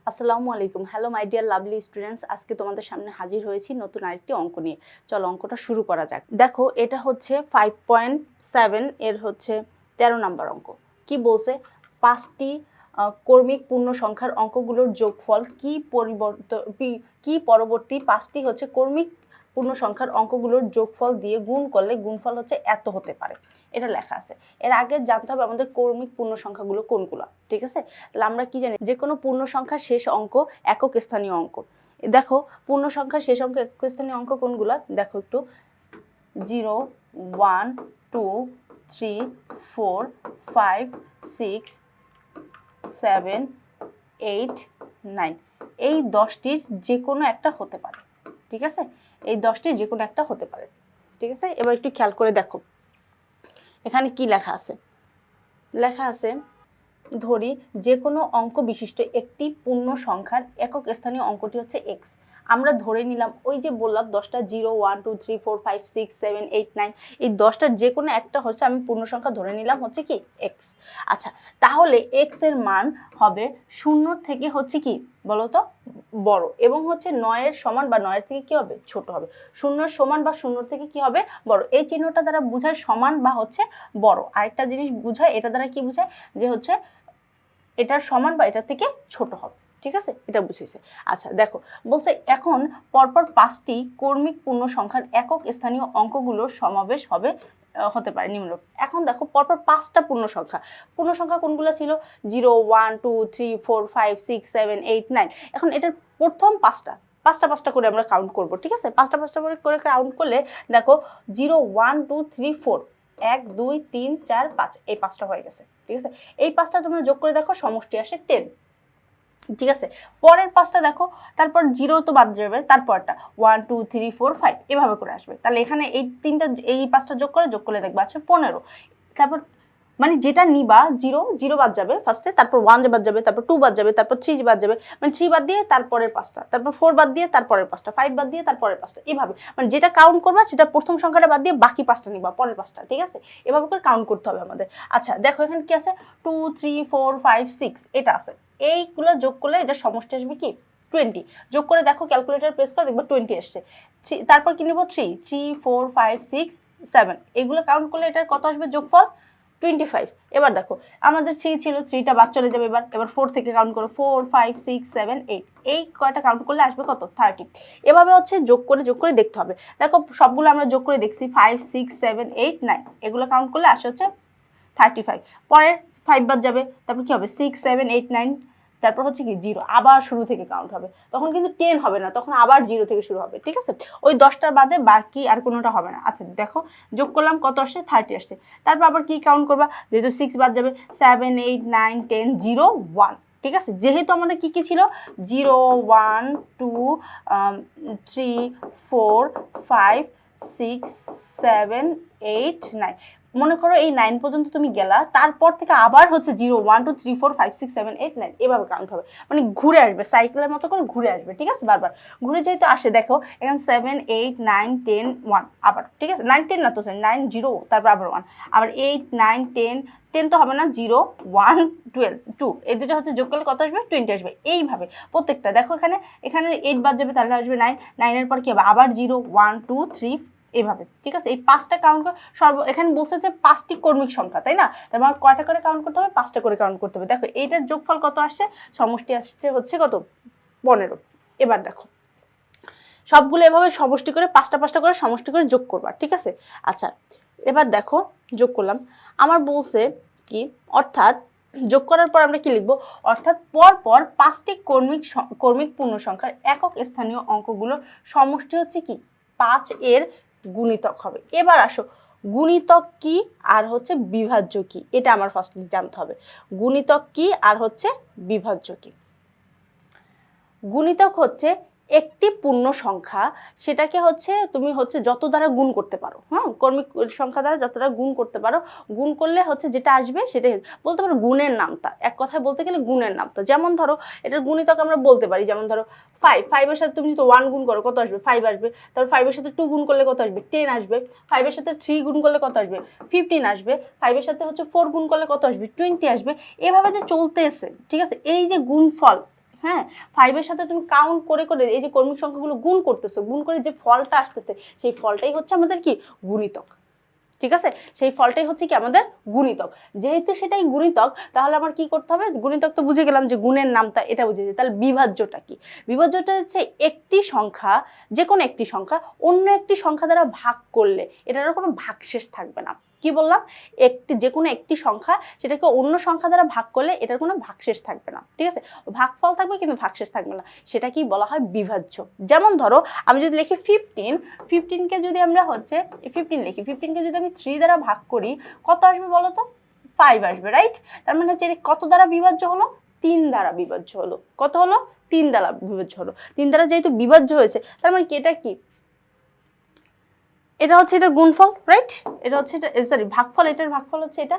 আসসালামু আলাইকুম। Hello my dear lovely students, আজকে তোমাদের সামনে হাজির হয়েছি নতুন আরেকটি অঙ্ক নিয়ে। চলো অঙ্কটা শুরু করা যাক। দেখো এটা হচ্ছে 5.7 এর হচ্ছে 13 নম্বর অঙ্ক। কি বলছে? 5টি কর্মিক পূর্ণ সংখ্যার অঙ্কগুলোর যোগফল কি পরবর্তী 5টি হচ্ছে কর্মিক পূর্ণ সংখ্যার অঙ্কগুলোর যোগফল দিয়ে গুণ করলে গুণফল হচ্ছে এত হতে পারে। এটা লেখা আছে। এর আগে জানতে হবে আমাদের কর্মিক পূর্ণ সংখ্যাগুলো কোনগুলো, ঠিক আছে? তাহলে আমরা কি জানি, যে কোনো পূর্ণ সংখ্যার শেষ অঙ্ক একক স্থানীয় অঙ্ক। দেখো পূর্ণ সংখ্যার শেষ অঙ্ক একক স্থানীয় অঙ্ক কোনগুলা, দেখো একটু 0 1 2 3 4 5 6 7 8 9 এই 10টির যে কোনো একটা হতে পারে, ঠিক আছে? এই 10টির যে কোনো একটা হতে পারে, ঠিক আছে? এবার একটু খেয়াল করে দেখো এখানে কি লেখা আছে। লেখা আছে ধরি যে কোনো অঙ্ক বিশিষ্ট একটি পূর্ণ সংখ্যার একক স্থানীয় অঙ্কটি হচ্ছে এক্স। আমরা ধরে নিলাম ওই যে বললাম 10টা 0 1 2 3 4 5 6 7 8 9 এই 10টার যে কোনো একটা হচ্ছে আমি পূর্ণ সংখ্যা ধরে নিলাম হচ্ছে কি এক্স। আচ্ছা, তাহলে এক্স এর মান হবে 0 থেকে হচ্ছে কি বলো তো বড়, এবং হচ্ছে 9 এর সমান বা 9 এর থেকে কি হবে ছোট হবে। 0 সমান বা 0 থেকে কি হবে বড়। এই চিহ্নটা দ্বারা বোঝায় সমান বা হচ্ছে বড়। আরেকটা জিনিস বোঝায়, এটা দ্বারা কি বোঝায় যে হচ্ছে এটার সমান বা এটার থেকে ছোট হবে, ঠিক আছে? এটা বুঝেছে। আচ্ছা দেখো বলছে এখন পরপর 5টি কর্মিক পূর্ণ সংখ্যার একক স্থানীয় অঙ্কগুলোর সমাবেশ হতে পারে নিম্নরূপ। এখন দেখো পরপর 5টা পূর্ণ সংখ্যা কোনগুলো ছিল? 0 1 2 3 4 5 6 7 8 9। এখন এটার প্রথম পাঁচটা করে আমরা কাউন্ট করব, ঠিক আছে? পাঁচটা করে কাউন্ট করলে দেখো 0 1 2 3 4 1 2 3 4 5 এই 5টা হয়ে গেছে, ঠিক আছে? এই 5টা তোমরা যোগ করে দেখো সমষ্টি আসে 10, ঠিক আছে? পরের 5টা দেখো, তারপর 0 তো বাদ যাবে, তারপরটা 1 2 3 4 5 এভাবে করে আসবে। তাহলে এখানে এই 5টা যোগ করলে দেখবা আছে 15। তারপর মানে যেটা নিবা 0 বাদ যাবে ফার্স্টে, তারপর 1 বাদ যাবে, তারপর 2 বাদ যাবে, তারপর 3 বাদ যাবে, মানে 3 বাদ দিয়ে তারপরের 5টা, তারপর 4 বাদ দিয়ে তারপরের 5টা, 5 বাদ দিয়ে তারপরের 5টা, এভাবে মানে যেটা কাউন্ট করবা সেটা প্রথম সংখ্যাটা বাদ দিয়ে বাকি 5টা নিবা পরের 5টা, ঠিক আছে? এভাবে করে কাউন্ট করতে হবে আমাদের। আচ্ছা দেখো এখানে কি আছে 2 3 4 5 6 এটা আছে। এইগুলো যোগ করলে এটা সমষ্টি আসবে কি 20। যোগ করে দেখো ক্যালকুলেটর প্রেস করে দেখবে 20 আসছে। তারপর কি নিব 3 3 4 5 6 7 এগুলো কাউন্ট করলে এটার কত আসবে যোগফল 25। এবার দেখো আমাদের 3 ছিল, 3টা বাদ চলে যাবে। এবার 4 থেকে কাউন্ট করো 4 5 6 7 8 এই কয়টা কাউন্ট করলে আসবে কত 30। এভাবে হচ্ছে যোগ করে দেখতে হবে। দেখো সবগুলো আমরা যোগ করে দেখছি 5 6 7 8 9 এগুলো কাউন্ট করলে আসে হচ্ছে 35। পরের 5 বাদ যাবে, তারপর কি হবে 6 7 8 9, তারপর হচ্ছে কি 0, আবার শুরু থেকে কাউন্ট হবে। তখন কিন্তু 10 হবে না, তখন আবার 0 থেকে শুরু হবে, ঠিক আছে? ওই 10টার বাদে বাকি আর কোনোটা হবে না। আচ্ছা দেখো যোগ করলাম কত আসছে 30 আসছে। তারপর আবার কি কাউন্ট করবা, যেহেতু 6 বাদ যাবে 7 8 9 10 0 1, ঠিক আছে? যেহেতু আমাদের কি ছিল 0 1 2 3 4 5 6 7 8 9, মনে করো এই 9 পর্যন্ত তুমি গেলা, তারপর থেকে আবার হচ্ছে 0 1 2 3 4 5 6 7 8 9 এভাবে কাউন্ট হবে, মানে ঘুরে আসবে সাইকেলের মতো করে ঘুরে আসবে, ঠিক আছে? বারবার ঘুরে যেহেতু আসে দেখো এখানে 7 8 9 10 1 আবার, ঠিক আছে? 9 10 না তো 9 0 তারপর আবার 1, আবার 8 9 10 10 তো হবে না, 0 1 12 2 এই দুটো হচ্ছে যোগ করলে কত আসবে 20 আসবে। এইভাবে প্রত্যেকটা দেখো এখানে 8 বাদ যাবে, তাহলে আসবে 9, 9 এর পর কি হবে আবার 0 1 2 3 এভাবে, ঠিক আছে? এই 5টা কাউন্ট করে এখানে বলছে যে 5টি কর্মিক সংখ্যা, তাই না? তার মানে কয়টা করে কাউন্ট করতে হবে 5টা করে কাউন্ট করতে হবে। দেখো এইটার যোগফল কত আসছে, সমষ্টি আসছে হচ্ছে কত 15। এবার দেখো সবগুলো এভাবে সমষ্টি করে 5টা করে সমষ্টি করে যোগ করবা, ঠিক আছে? আচ্ছা এবার দেখো যোগ করলাম, আমার বলছে কি অর্থাৎ যোগ করার পর আমরা কি লিখব, অর্থাৎ পরপর 5টি কর্মিক পূর্ণ সংখ্যার একক স্থানীয় অঙ্কগুলোর সমষ্টি হচ্ছে কি 5 এর গুণিতক হবে। এবার আসো গুণিতক কি আর হচ্ছে বিভাজ্য কি, এটা আমার ফার্স্টলি জানতে হবে। গুণিতক কি আর হচ্ছে বিভাজ্য কি। গুণিতক হচ্ছে একটি পূর্ণ সংখ্যা, সেটাকে হচ্ছে তুমি হচ্ছে যত দ্বারা গুণ করতে পারো, হ্যাঁ কর্মিক সংখ্যা দ্বারা যত দ্বারা গুণ করতে পারো, গুণ করলে হচ্ছে যেটা আসবে সেটাই বলতে পারো গুণের নামতা। এক কথায় বলতে গেলে গুণের নামতা। যেমন ধরো এটার গুণিতক আমরা বলতে পারি, যেমন ধরো 5 এর সাথে তুমি যদি 1 গুণ করো কত আসবে 5 আসবে, তারপর 5 এর সাথে 2 গুণ করলে কত আসবে 10 আসবে, 5 এর সাথে 3 গুণ করলে কত আসবে 15 আসবে, 5 এর সাথে হচ্ছে 4 গুণ করলে কত আসবে 20 আসবে। এভাবে যে চলতেছে, ঠিক আছে? এই যে গুণফল হ্যাঁ, 5 এর সাথে তুমি কাউন্ট করে করে এই যে কর্মিক সংখ্যাগুলো গুণ করতেছো, গুণ করে যে ফলটা আসতেছে সেই ফলটাই হচ্ছে আমাদের কি গুণিতক। ঠিক আছে, সেই ফলটাই হচ্ছে কি আমাদের গুণিতক। যেহেতু সেটাই গুণিতক তাহলে আমার কি করতে হবে, গুণিতক তো বুঝে গেলাম যে গুণের নামটা এটা বুঝে যায়, তাহলে বিভাজ্যটা কি? বিভাজ্যটা হচ্ছে একটি সংখ্যা, যে কোনো একটি সংখ্যা অন্য একটি সংখ্যা দ্বারা ভাগ করলে এটার কোনো ভাগশেষ থাকবে না। কি বললাম, একটি যে কোনো একটি সংখ্যা সেটাকে অন্য সংখ্যা দ্বারা ভাগ করলে এটার কোনো ভাগশেষ থাকবে না। ঠিক আছে, ভাগফল থাকবে কিন্তু ভাগশেষ থাকবে না, সেটা কি বলা হয় বিভাজ্য। যেমন ধরো আমি যদি লিখি 15কে যদি আমরা হচ্ছে 15 লিখি, 15কে যদি আমি 3 দ্বারা ভাগ করি কত আসবে বলো তো? 5 আসবে, রাইট? তার মানে হচ্ছে কত দ্বারা বিভাজ্য হলো? 3 দ্বারা বিভাজ্য হলো। কত হলো? 3 দ্বারা বিভাজ্য হলো। 3 দ্বারা যেহেতু বিভাজ্য হয়েছে তার মানে কি এটা কি, এটা হচ্ছে এটার গুণফল, রাইট? এটা হচ্ছে এটা, সরি ভাগফল, এটার ভাগফল হচ্ছে এটা।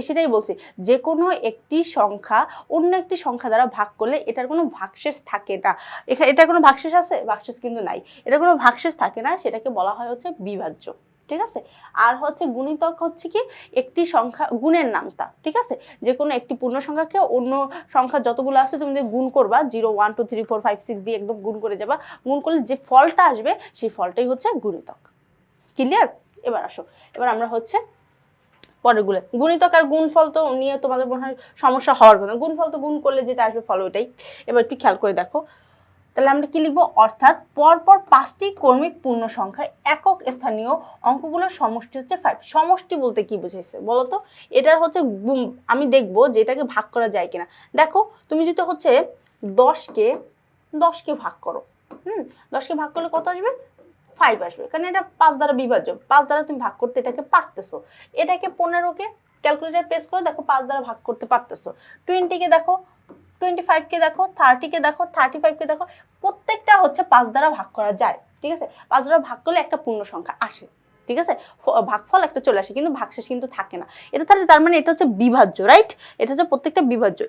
সেটাই বলছি, যে কোনো একটি সংখ্যা অন্য একটি সংখ্যা দ্বারা ভাগ করলে এটার কোনো ভাগশেষ থাকে না। এখানে এটার কোনো ভাগশেষ আছে? ভাগশেষ কিন্তু নাই, এটার কোনো ভাগশেষ থাকে না, সেটাকে বলা হয় হচ্ছে বিভাজ্য। ঠিক আছে, আর হচ্ছে গুণিতক হচ্ছে কি একটি সংখ্যা গুণের নামতা। ঠিক আছে, যে কোনো একটি পূর্ণ সংখ্যাকে অন্য সংখ্যা যতগুলো আছে তুমি যদি গুণ করবা 0 1 2 3 4 5 6 দিয়ে একদম গুণ করে যাবা, গুণ করলে যে ফলটা আসবে সেই ফলটাই হচ্ছে গুণিতক। ক্লিয়ার? এবার আসো, এবার আমরা হচ্ছে পরেরগুলো গুণিতক আর গুণফল তো নিয়ে তোমাদের মনে হয় সমস্যা হওয়ার কথা, গুণফল তো গুণ করলে যেটা আসবে ফল ওইটাই। এবার একটু খেয়াল করে দেখো, তাহলে আমরা কি লিখবো, অর্থাৎ পরপর 5টি কর্মিক পূর্ণ সংখ্যা একক স্থানীয় অঙ্কগুলোর সমষ্টি হচ্ছে 5। সমষ্টি বলতে কি বুঝাইছে বলো তো? এটার হচ্ছে আমি দেখবো যে এটাকে ভাগ করা যায় কিনা। দেখো তুমি যদি হচ্ছে 10কে ভাগ করো, 10কে ভাগ করলে কত আসবে? 5 আসবে, কারণ এটা 5 দ্বারা বিভাজ্য, 5 দ্বারা তুমি ভাগ করতে এটাকে পারতেছো। এটাকে 15কে ক্যালকুলেটর প্রেস করে দেখো 5 দ্বারা ভাগ করতে পারতেছো। 20কে দেখো, 25কে দেখো, 30কে দেখো, 35কে দেখো, প্রত্যেকটা হচ্ছে 5 দ্বারা ভাগ করা যায়। ঠিক আছে, 5 দ্বারা ভাগ করলে একটা পূর্ণ সংখ্যা আসে। ঠিক আছে, ভাগফল একটা চলে আসে কিন্তু ভাগশেষ কিন্তু থাকে না। এটা তার মানে এটা হচ্ছে বিভাজ্য, রাইট? এটা হচ্ছে প্রত্যেকটা বিভাজ্য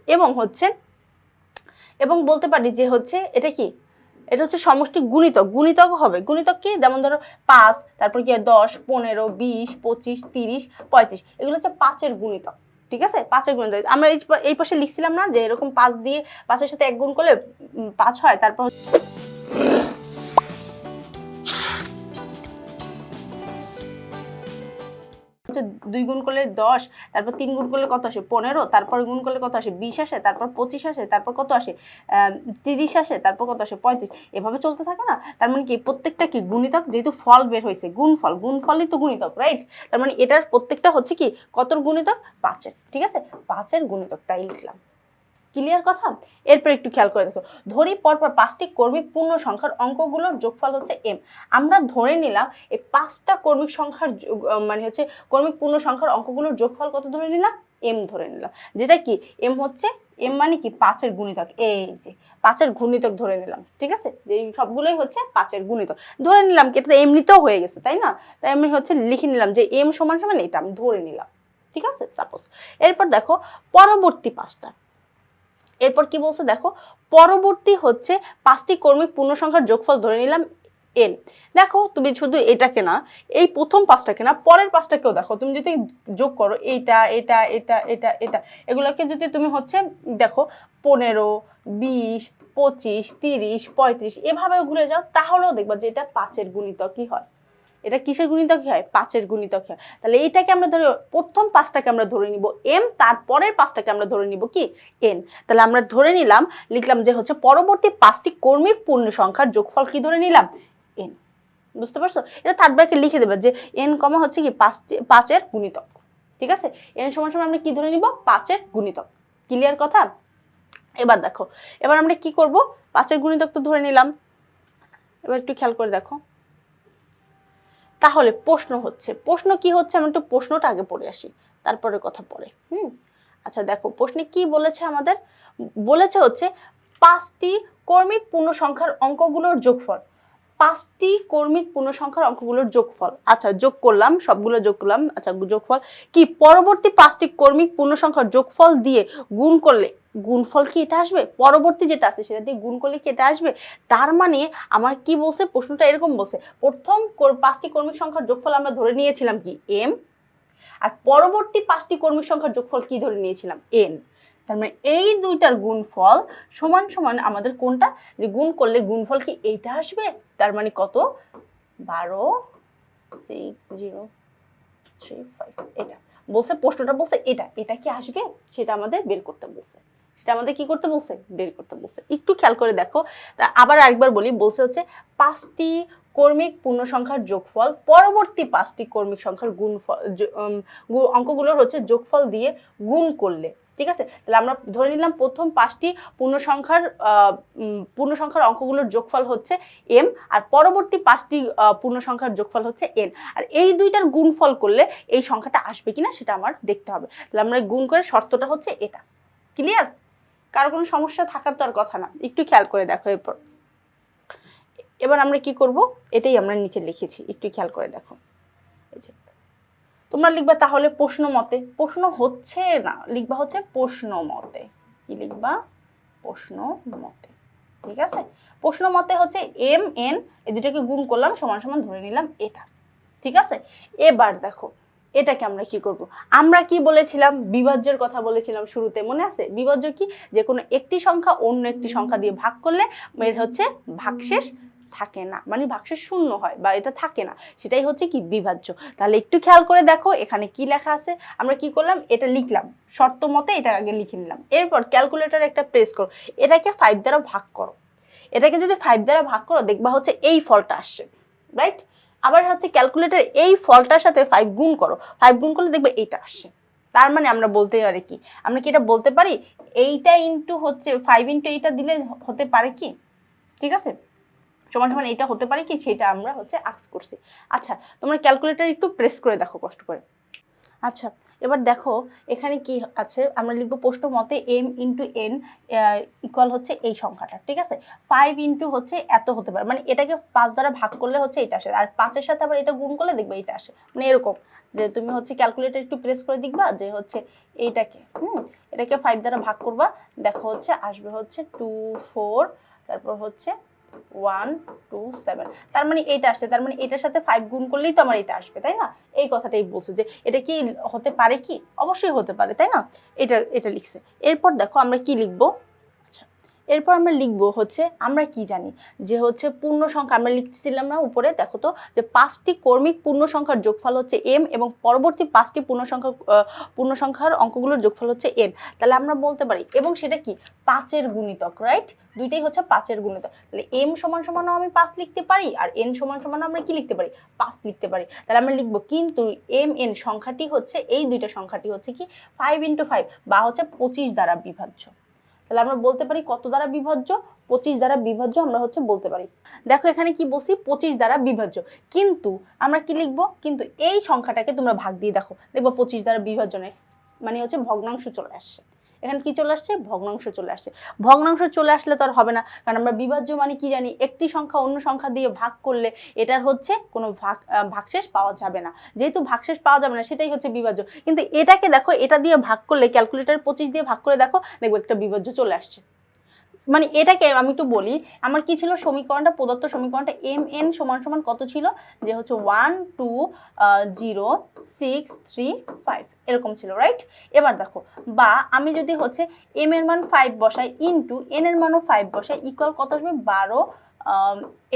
এবং বলতে পারি যে হচ্ছে এটা কি, এটা হচ্ছে সমষ্টি গুণিতক। গুণিতক হবে, গুণিতক কি, যেমন ধরো 5, তারপর কি 10 15 20 25 30 35, এগুলো হচ্ছে 5-এর গুণিতক। ঠিক আছে, 5-এর গুণিতক। আমরা এই পাশে লিখছিলাম না যে এরকম 5 দিয়ে 5-এর সাথে 1 গুণ করলে 5 হয়, তারপর 2 গুণ করলে 10, তারপর 3 গুণ করলে কত আসে? 15, তারপর গুণ করলে কত আসে? 20 আসে, তারপর 25 আসে, তারপর কত আসে? 30 আসে, তারপর কত আসে? 35। এভাবে চলতে থাকে না। তার মানে কি প্রত্যেকটা কি গুণিতক, যেহেতু ফল বের হয়েছে গুণফলই তো গুণিতক, রাইট? তার মানে এটার প্রত্যেকটা হচ্ছে কি কতর গুণিতক? 5-এর। ঠিক আছে, 5-এর গুণিতক, তাই লিখলাম। ক্লিয়ার কথা? এরপর একটু খেয়াল করে দেখো, ধরি পরপর 5টি কর্মিক পূর্ণ সংখ্যার অঙ্কগুলোর যোগফল হচ্ছে m। আমরা ধরে নিলাম এই 5টা কর্মিক সংখ্যার মানে হচ্ছে কর্মিক পূর্ণ সংখ্যার অঙ্কগুলোর যোগফল কত ধরে নিলাম? m ধরে নিলাম। যেটা কি m হচ্ছে, m মানে কি 5-এর গুণিতক। এই যে 5-এর গুণিতক ধরে নিলাম। ঠিক আছে, যে সবগুলোই হচ্ছে 5-এর গুণিতক ধরে নিলাম, কি এটা তো এমনিতেও হয়ে গেছে তাই না? তাই আমি হচ্ছে লিখে নিলাম যে m সমান সমান এটা আমি ধরে নিলাম। ঠিক আছে, সাপোজ। এরপর দেখো পরবর্তী 5টা, এরপর কি বলছে দেখো, পরবর্তী হচ্ছে 5টি কর্মিক পূর্ণ সংখ্যার যোগফল ধরে নিলাম n। দেখো তুমি শুধু এটাকে না, এই প্রথম 5টাকে না, পরের 5টাকেও দেখো, তুমি যদি যোগ করো এটা এটা এটা এটা এটা এগুলোকে যদি তুমি হচ্ছে দেখো 15 20 25 30 35 এভাবে ঘুরে যাও, তাহলেও দেখবা যে এটা 5-এর গুণিতকই হয়। এটা কিসের গুণিতক হয়? 5-এর গুণিতক হয়। তাহলে এইটাকে আমরা ধরে প্রথম 5টাকে আমরা ধরে নিব m, তারপরের 5টাকে আমরা ধরে নিব কি n। তাহলে আমরা ধরে নিলাম, লিখলাম যে হচ্ছে পরবর্তী 5টি কর্মিক পূর্ণ সংখ্যার যোগফল কি ধরে নিলাম? n। বুঝতে পারছো? এটা থার্ড ব্র্যাকেটে লিখে দেবে যে n কমা হচ্ছে কি 5-এর গুণিতক। ঠিক আছে, n সমান সমান আমরা কি ধরে নিব? 5-এর গুণিতক। ক্লিয়ার কথা? এবার দেখো, এবার আমরা কি করব, 5-এর গুণিতক তো ধরে নিলাম। এবার একটু খেয়াল করে দেখো, তাহলে প্রশ্ন কি হচ্ছে, আমি একটু প্রশ্নটা আগে পড়ে আসি, তারপরে কথা পড়ে। আচ্ছা দেখো প্রশ্নে কি বলেছে আমাদের, বলেছে হচ্ছে 5টি কর্মিক পূর্ণ সংখ্যার অঙ্কগুলোর যোগফল। 5টি কর্মিক পূর্ণ সংখ্যার অঙ্কগুলোর যোগফল, আচ্ছা যোগ করলাম, সবগুলো যোগ করলাম। আচ্ছা যোগফল কি, পরবর্তী 5টি কর্মিক পূর্ণ সংখ্যার যোগফল দিয়ে গুণ করলে গুণফল কি এটা আসবে? পরবর্তী যেটা আছে সেটা দিয়ে গুণ করলে কি এটা আসবে? তার মানে আমার কি বলছে, প্রশ্নটা এরকম বলছে, প্রথম 5টি কর্মিক সংখ্যার যোগফল আমরা ধরে নিয়েছিলাম কি m, আর পরবর্তী 5টি কর্মিক সংখ্যার যোগফল কি ধরে নিয়েছিলাম? n। তার মানে এই দুইটার গুণফল সমান সমান আমাদের কোনটা, যে গুণ করলে গুণফল কি এইটা আসবে, তার মানে কত 12 6 0 3 5 এটা বলছে, প্রশ্নটা বলছে এটা কি আসবে সেটা আমাদের বের করতে বলছে, সেটা আমাদের কি করতে বলছে, বের করতে বলছে। একটু খেয়াল করে দেখো, তা আবার আরেকবার বলি, বলছে হচ্ছে 5টি কর্মিক পূর্ণ সংখ্যার যোগফল পরবর্তী 5টি কর্মিক সংখ্যার গুণফল অঙ্কগুলোর হচ্ছে যোগফল দিয়ে গুণ করলে, ঠিক আছে। তাহলে আমরা ধরে নিলাম প্রথম 5টি পূর্ণ সংখ্যার অঙ্কগুলোর যোগফল হচ্ছে m, আর পরবর্তী 5টি পূর্ণ সংখ্যার যোগফল হচ্ছে n, আর এই দুইটার গুণফল করলে এই সংখ্যাটা আসবে কিনা সেটা আমার দেখতে হবে। তাহলে আমরা গুণ করে শর্তটা হচ্ছে এটা। ক্লিয়ার? কারো কোনো সমস্যা থাকার তো আর কথা না, একটু খেয়াল করে দেখো। এবার আমরা কি করব, এটাই আমরা নিচে লিখেছি, একটু খেয়াল করে দেখো। এই যে তোমরা লিখবা তাহলে প্রশ্ন মতে, প্রশ্ন হচ্ছে না, লিখবা হচ্ছে প্রশ্ন মতে। কি লিখবা? প্রশ্ন মতে, ঠিক আছে। প্রশ্ন মতে হচ্ছে m n এই দুটাকে গুণ করলাম সমান সমান ধরে নিলাম এটা, ঠিক আছে। এবার দেখো এটাকে আমরা কি করব, আমরা কি বলেছিলাম, বিভাজ্যের কথা বলেছিলাম শুরুতে, মনে আছে? বিভাজ্য কি, যে কোনো একটি সংখ্যা অন্য একটি সংখ্যা দিয়ে ভাগ করলে এর হচ্ছে ভাগশেষ থাকে না, মানে ভাগশেষ শূন্য হয় বা এটা থাকে না, সেটাই হচ্ছে কি বিভাজ্য। তাহলে একটু খেয়াল করে দেখো এখানে কি লেখা আছে। আমরা কি করলাম, এটা লিখলাম শর্ত মতে, এটা আগে লিখে নিলাম। এরপর ক্যালকুলেটর একটা প্রেস করো, এটাকে 5 দ্বারা ভাগ করো। এটাকে যদি 5 দ্বারা ভাগ করো দেখবা হচ্ছে এই ফলটা আসছে, রাইট। আবার হচ্ছে ক্যালকুলেটর এই ফলটার সাথে 5 গুণ করো, 5 গুণ করলে দেখবে এইটা আসছে। তার মানে আমরা বলতে পারি কি, আমরা কি এটা বলতে পারি এইটা ইনটু হচ্ছে 5 ইনটু এইটা দিলে হতে পারে কি, ঠিক আছে, সমান সমান এইটা হতে পারে কি, সেটা আমরা হচ্ছে আস্ক করছি। আচ্ছা তোমরা ক্যালকুলেটর একটু প্রেস করে দেখো কষ্ট করে। আচ্ছা এবার দেখো এখানে কি আছে, আমরা লিখবো প্রশ্ন মতে m ইন্টু n ইকুয়াল হচ্ছে এই সংখ্যাটা, ঠিক আছে। 5 ইন্টু হচ্ছে এত হতে পারে, মানে এটাকে 5 দ্বারা ভাগ করলে হচ্ছে এটা আসে, আর 5-এর সাথে আবার এটা গুণ করলে দেখবে এটা আসে, মানে এরকম যে তুমি হচ্ছে ক্যালকুলেটর একটু প্রেস করে দেখবা যে হচ্ছে এইটাকে এটাকে 5 দ্বারা ভাগ করবা, দেখো হচ্ছে আসবে হচ্ছে 2 4, তারপর হচ্ছে 1 2 7, তার মানে এইটা আসছে, তার মানে এটার সাথে 5 গুণ করলেই তো আমার এটা আসবে, তাই না? এই কথাটাই বলছে যে এটা কি হতে পারে কি, অবশ্যই হতে পারে, তাই না? এটা লিখছে। এরপর দেখো আমরা কি লিখবো, আচ্ছা এরপর আমরা লিখবো হচ্ছে আমরা কি জানি যে হচ্ছে পূর্ণ সংখ্যা, আমরা লিখছিলাম না উপরে, দেখো তো যে 5টি কর্মিক পূর্ণ সংখ্যার যোগফল হচ্ছে m এবং পরবর্তী 5টি পূর্ণ সংখ্যার অঙ্কগুলোর যোগফল হচ্ছে n। তাহলে আমরা বলতে পারি, এবং সেটা কি 5-এর গুণিতক, রাইট, দুইটাই হচ্ছে 5-এর গুণিতক। তাহলে m সমান সমানও আমি 5 লিখতে পারি, আর n সমান সমানও আমরা কি লিখতে পারি, 5 লিখতে পারি। তাহলে আমরা লিখবো কিন্তু m n সংখ্যাটি হচ্ছে, এই দুইটা সংখ্যাটি হচ্ছে কি 5 ইন্টু 5 বা হচ্ছে 25 দ্বারা বিভাজ্য। তাহলে আমরা বলতে পারি কত দ্বারা বিভাজ্য, 25 দ্বারা বিভাজ্য আমরা হচ্ছে বলতে পারি। দেখো এখানে কি বলছি, 25 দ্বারা বিভাজ্য, কিন্তু আমরা কি লিখবো, কিন্তু এই সংখ্যাটাকে তোমরা ভাগ দিয়ে দেখো, দেখবো 25 দ্বারা বিভাজ্য নয়, মানে হচ্ছে ভগ্নাংশ চলে আসছে। এখানে কি চলে আসছে, ভগ্নাংশ চলে আসছে। ভগ্নাংশ চলে আসলে তো আর হবে না, কারণ আমরা বিভাজ্য মানে কি জানি, একটি সংখ্যা অন্য সংখ্যা দিয়ে ভাগ করলে এটার হচ্ছে কোনো ভাগশেষ পাওয়া যাবে না, যেহেতু ভাগশেষ পাওয়া যাবে না সেটাই হচ্ছে বিভাজ্য। কিন্তু এটাকে দেখো, এটা দিয়ে ভাগ করলে, ক্যালকুলেটর 25 দিয়ে ভাগ করে দেখো, দেখবো একটা বিভাজ্য চলে আসছে। মানে এটাকে আমি একটু বলি, আমার কি ছিল সমীকরণটা, প্রদত্ত সমীকরণটা m n সমান সমান কত ছিল, যে হচ্ছে 1 2 0 6 3 5 এরকম ছিল, রাইট। এবার দেখো, বা আমি যদি হচ্ছে m এর মান 5 বসাই ইনটু n এর মানও 5 বসাই, ইকুয়াল কত আসবে 12,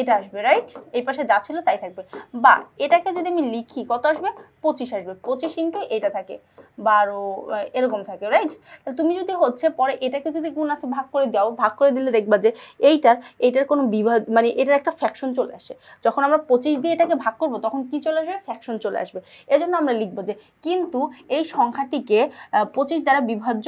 এটা আসবে, রাইট। এই পাশে যা ছিল তাই থাকবে। বা এটাকে যদি আমি লিখি কত আসবে, 25 আসবে, 25 ইনটু এটা থাকে 12, এরকম থাকে, রাইট। তাহলে তুমি যদি হচ্ছে পরে এটাকে যদি গুণ আছে ভাগ করে দাও, ভাগ করে দিলে দেখবা যে এইটার কোনো মানে এটার একটা ফ্র্যাকশন চলে আসে। যখন আমরা 25 দিয়ে এটাকে ভাগ করব তখন কি চলে আসবে, ফ্র্যাকশন চলে আসবে। এজন্য আমরা লিখবো যে কিন্তু এই সংখ্যাটিকে 25 দ্বারা বিভাজ্য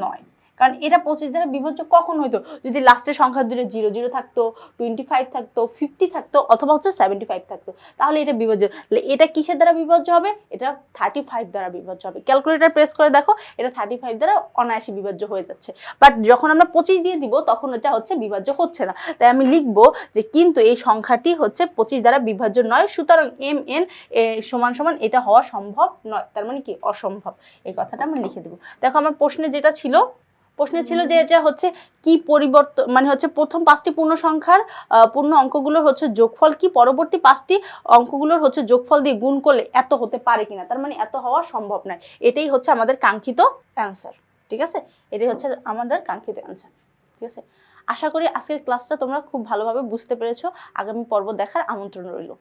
নয়, কারণ এটা 25 দ্বারা বিভাজ্য কখন হইতো, যদি লাস্টের সংখ্যা দুটো 0 0 থাকতো, 25 থাকতো, 50 থাকতো, অথবা হচ্ছে 75 থাকতো, তাহলে এটা বিভাজ্য। তাহলে এটা কিসের দ্বারা বিভাজ্য হবে, এটা 35 দ্বারা বিভাজ্য হবে। ক্যালকুলেটর প্রেস করে দেখো, এটা 35 দ্বারা অনায়াসে বিভাজ্য হয়ে যাচ্ছে। বাট যখন আমরা 25 দিয়ে দিব তখন এটা হচ্ছে বিভাজ্য হচ্ছে না। তাই আমি লিখবো যে কিন্তু এই সংখ্যাটি হচ্ছে 25 দ্বারা বিভাজ্য নয়, সুতরাং m n সমান সমান এটা হওয়া সম্ভব নয়, তার মানে কি অসম্ভব। এই কথাটা আমরা লিখে দেবো। দেখো আমার প্রশ্নে যেটা ছিল, প্রশ্নে ছিল যে এটা হচ্ছে কি পরিবর্তন, মানে হচ্ছে প্রথম 5টি পূর্ণ সংখ্যার পূর্ণ অঙ্কগুলোর হচ্ছে যোগফল কি পরবর্তী 5টি অঙ্কগুলোর হচ্ছে যোগফল দিয়ে গুণ করলে এত হতে পারে কিনা, তার মানে এত হওয়া সম্ভব নয়। এটাই হচ্ছে আমাদের কাঙ্ক্ষিত অ্যান্সার, ঠিক আছে, এটাই হচ্ছে আমাদের কাঙ্ক্ষিত অ্যান্সার। ঠিক আছে, আশা করি আজকের ক্লাসটা তোমরা খুব ভালোভাবে বুঝতে পেরেছো। আগামী পর্ব দেখার আমন্ত্রণ রইল।